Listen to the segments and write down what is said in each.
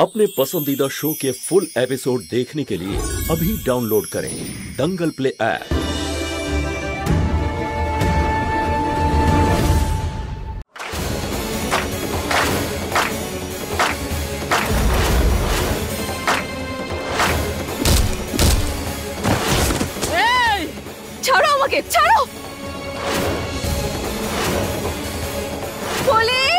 अपने पसंदीदा शो के फुल एपिसोड देखने के लिए अभी डाउनलोड करें दंगल प्ले ऐप। ছাড়ো আমাকে, ছাড়ো। পুলিশ!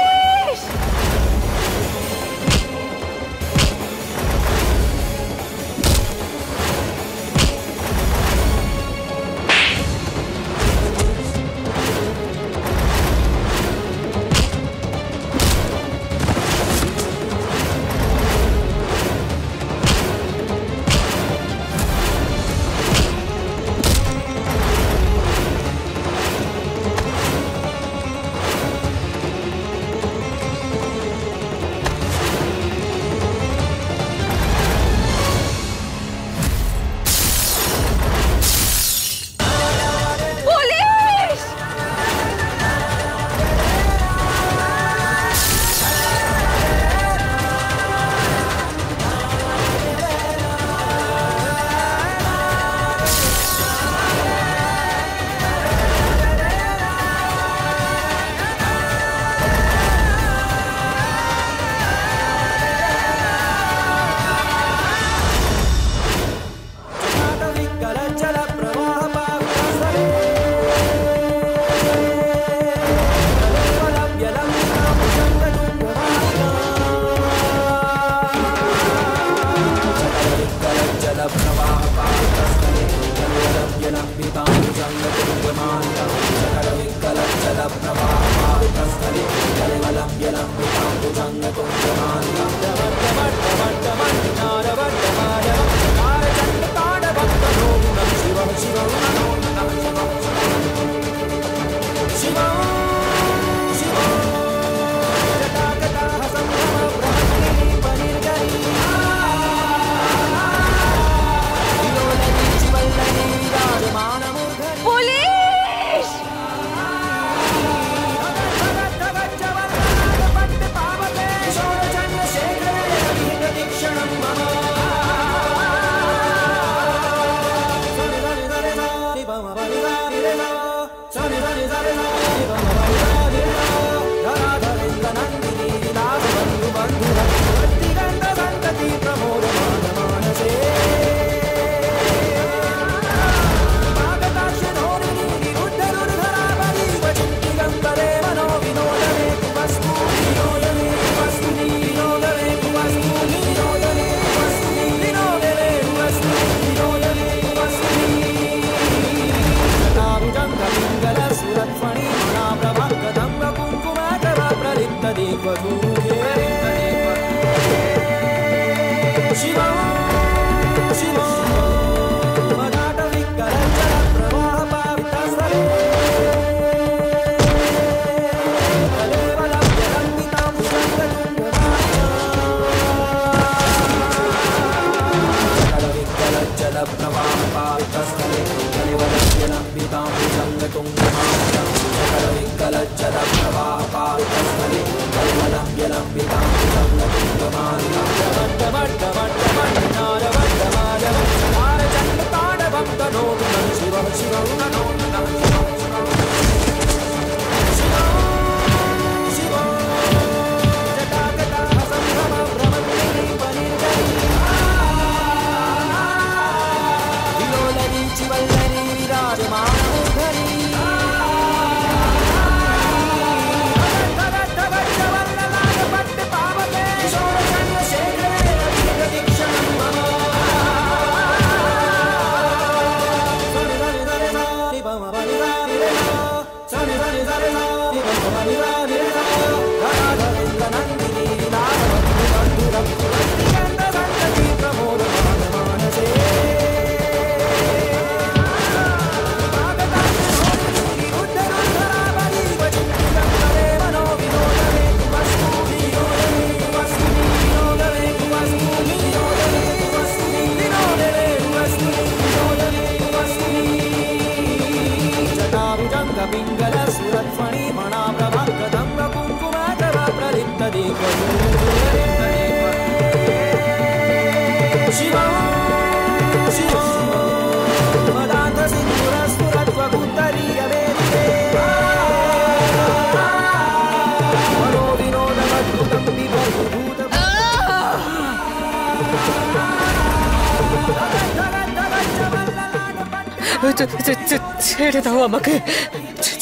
ছেড়ে দাও আমাকে,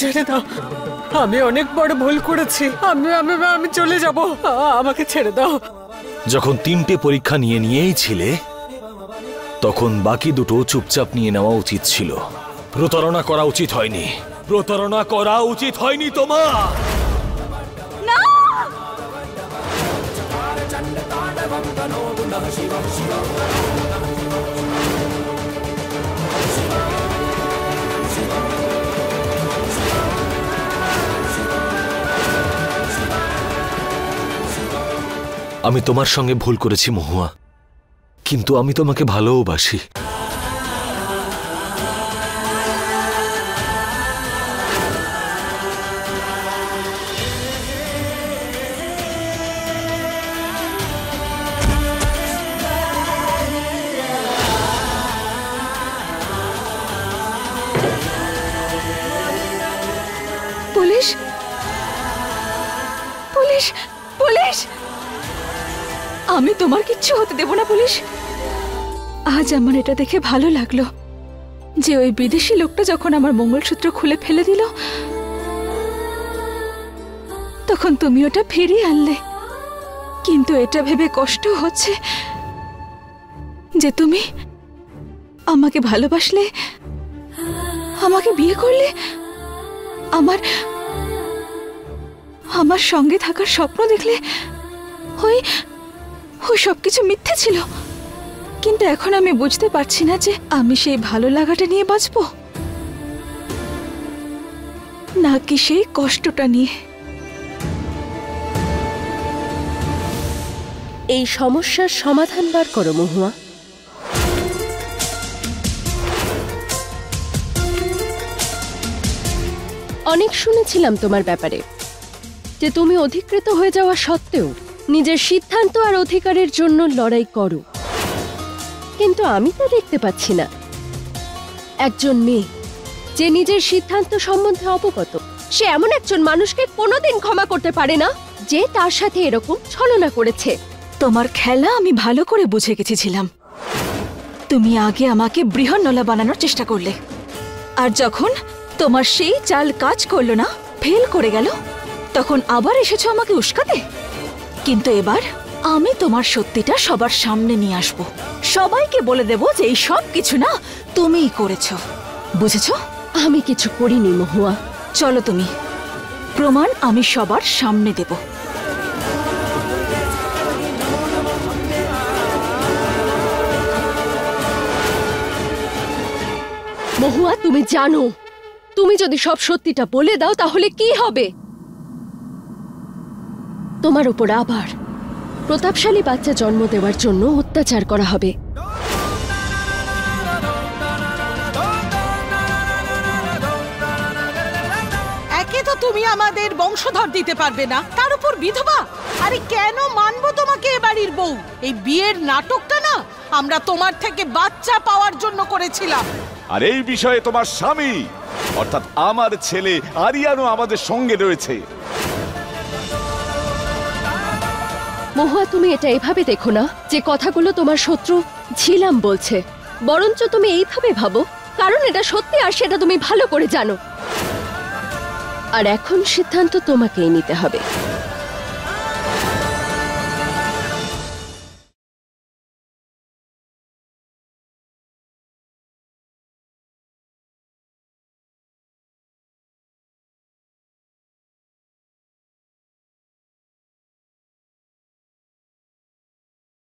ছেড়ে দাও। আমি অনেক বড় ভুল করেছি। আমি আমি আমি চলে যাব, আমাকে ছেড়ে দাও। যখন 3টে পরীক্ষা নিয়েই ছিলে তখন বাকি দুটো চুপচাপ নিয়ে নেওয়া উচিত ছিল। প্রতারণা করা উচিত হয়নি, প্রতারণা করা উচিত হয়নি তোমার। আমি তোমার সঙ্গে ভুল করেছি মহুয়া, কিন্তু আমি তোমাকে ভালোবাসি। Police, police, police! আমি তোমার কিচ্ছু হতে দেব না পুলিশ। আজ আমার এটা দেখে ভালো লাগলো যে ওই বিদেশি লোকটা যখন আমার মঙ্গলসূত্র খুলে ফেলে দিল তখন তুমি ওটা ফিরিয়ে আনলে। কিন্তু এটা ভেবে কষ্ট হচ্ছে যে তুমি আমাকে ভালোবাসলে, আমাকে বিয়ে করলে, আমার সঙ্গে থাকার স্বপ্ন দেখলে। ওই সবকিছু মিথ্যে ছিল। কিন্তু এখন আমি বুঝতে পারছি না যে আমি সেই ভালো লাগাটা নিয়ে বাঁচবো নাকি সেই কষ্টটা নিয়ে। এই সমস্যার সমাধান বার করো মহুয়া। অনেক শুনেছিলাম তোমার ব্যাপারে যে তুমি অধিকৃত হয়ে যাওয়া সত্ত্বেও নিজের সিদ্ধান্ত আর অধিকারের জন্য লড়াই করো, কিন্তু আমি তা দেখতে পাচ্ছি না। একজন মেয়ে যে নিজের সিদ্ধান্ত সম্বন্ধে অবগত, সে এমন একজন মানুষকে কোনোদিন ক্ষমা করতে পারে না যে তার সাথে এরকম ছলনা করেছে। তোমার খেলা আমি ভালো করে বুঝে গেছিলাম। তুমি আগে আমাকে বৃহন্নলা বানানোর চেষ্টা করলে, আর যখন তোমার সেই চাল কাজ করলো না, ফেল করে গেল, তখন আবার এসেছো আমাকে উস্কাতে। কিন্তু এবার আমি তোমার সত্যিটা সবার সামনে নিয়ে আসব, সবাইকে বলে দেব যে এই সব কিছু না তুমিই করেছো। বুঝেছো? আমি কিছু করিনি মহুয়া। চলো তুমি, প্রমাণ আমি সবার সামনে দেব। মহুয়া, তুমি জানো তুমি যদি সব সত্যিটা বলে দাও তাহলে কি হবে? তোমার উপর আবার প্রতাপশালী বাচ্চা জন্ম দেওয়ার জন্য অত্যাচার করা হবে। একে তো তুমি আমাদের বংশধর দিতে পারবে না, তার উপর বিধবা। আরে কেন মানবো তোমাকে এ বাড়ির বউ? এই বিয়ের নাটকটা না আমরা তোমার থেকে বাচ্চা পাওয়ার জন্য করেছিলাম। আর এই বিষয়ে তোমার স্বামী অর্থাৎ আমার ছেলে আরিয়ানও আমাদের সঙ্গে রয়েছে। মহুয়া, তুমি এটা এভাবে দেখো না যে কথাগুলো তোমার শত্রু ঝিলাম বলছে, বরঞ্চ তুমি এইভাবে ভাবো কারণ এটা সত্যি আর সেটা তুমি ভালো করে জানো। আর এখন সিদ্ধান্ত তোমাকেই নিতে হবে।